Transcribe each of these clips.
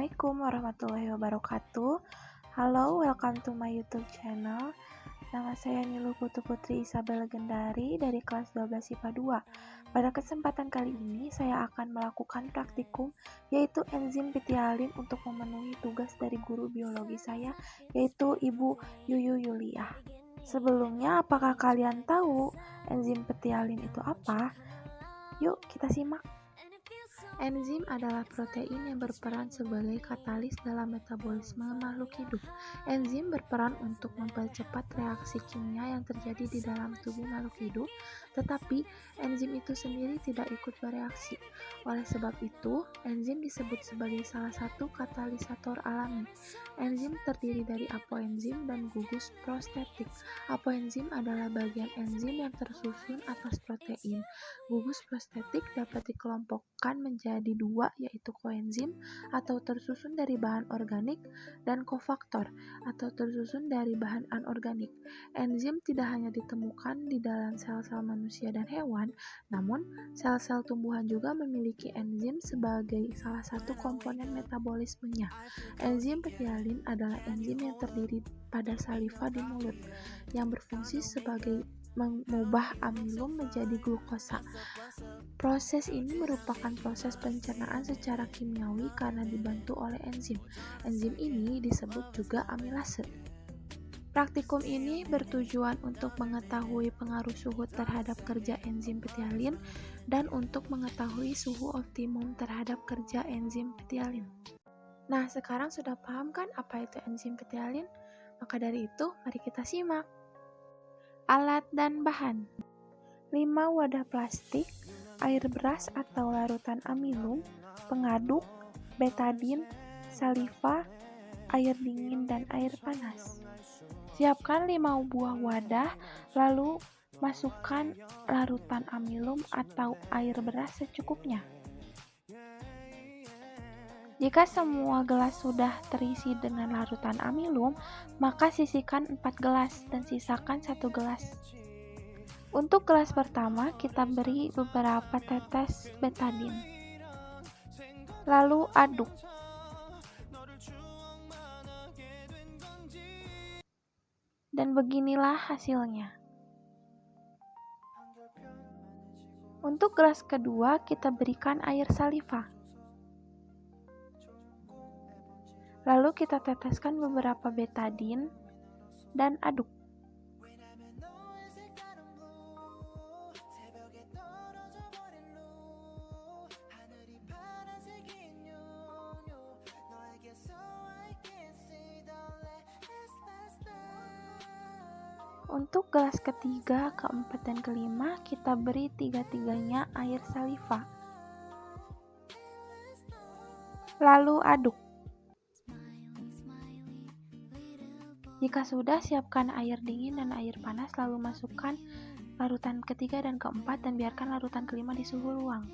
Assalamualaikum warahmatullahi wabarakatuh. Halo, welcome to my YouTube channel. Nama saya Niluh Putu Putri Isabel Gendari dari kelas 12 IPA 2. Pada kesempatan kali ini saya akan melakukan praktikum yaitu enzim pitialin untuk memenuhi tugas dari guru biologi saya yaitu Ibu Yuyu Yuliah. Sebelumnya, apakah kalian tahu enzim pitialin itu apa? Yuk kita simak. Enzim adalah protein yang berperan sebagai katalis dalam metabolisme makhluk hidup. Enzim berperan untuk mempercepat reaksi kimia yang terjadi di dalam tubuh makhluk hidup, tetapi enzim itu sendiri tidak ikut bereaksi. Oleh sebab itu, enzim disebut sebagai salah satu katalisator alami. Enzim terdiri dari apoenzim dan gugus prostetik. Apoenzim adalah bagian enzim yang tersusun atas protein. Gugus prostetik dapat dikelompokkan menjadi dua, yaitu koenzim atau tersusun dari bahan organik dan kofaktor atau tersusun dari bahan anorganik. Enzim tidak hanya ditemukan di dalam sel-sel manusia dan hewan, namun sel-sel tumbuhan juga memiliki enzim sebagai salah satu komponen metabolismenya. Enzim pitialin adalah enzim yang terdiri pada saliva di mulut yang berfungsi sebagai mengubah amilum menjadi glukosa. Proses ini merupakan proses pencernaan secara kimiawi karena dibantu oleh enzim. Enzim ini disebut juga amilase. Praktikum ini bertujuan untuk mengetahui pengaruh suhu terhadap kerja enzim pitialin dan untuk mengetahui suhu optimum terhadap kerja enzim pitialin. Nah, sekarang sudah paham kan apa itu enzim pitialin? Maka dari itu, mari kita simak. Alat dan bahan: 5 wadah plastik, air beras atau larutan amilum, pengaduk, betadin, saliva, air dingin, dan air panas. Siapkan 5 buah wadah, lalu masukkan larutan amilum atau air beras secukupnya. Jika semua gelas sudah terisi dengan larutan amilum, maka sisihkan 4 gelas dan sisakan 1 gelas. Untuk gelas pertama, kita beri beberapa tetes betadin. Lalu aduk. Dan beginilah hasilnya. Untuk gelas kedua, kita berikan air saliva. Lalu kita teteskan beberapa betadin dan aduk. Untuk gelas ketiga, keempat, dan kelima, kita beri tiga-tiganya air saliva. Lalu aduk. Jika sudah, siapkan air dingin dan air panas, lalu masukkan larutan ketiga dan keempat dan biarkan larutan kelima di suhu ruang.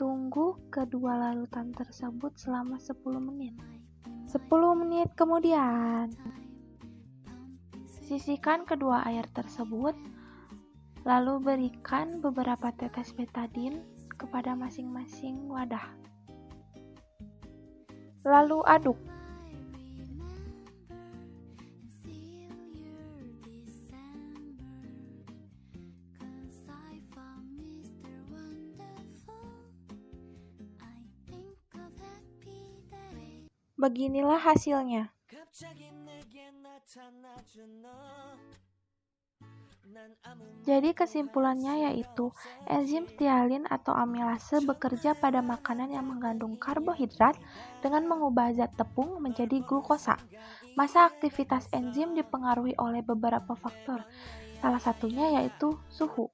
Tunggu kedua larutan tersebut selama 10 menit. 10 menit kemudian, sisihkan kedua air tersebut, lalu berikan beberapa tetes betadin kepada masing-masing wadah. Lalu aduk. Beginilah hasilnya. Jadi kesimpulannya yaitu enzim pitialin atau amilase bekerja pada makanan yang mengandung karbohidrat dengan mengubah zat tepung menjadi glukosa. Masa aktivitas enzim dipengaruhi oleh beberapa faktor, salah satunya yaitu suhu.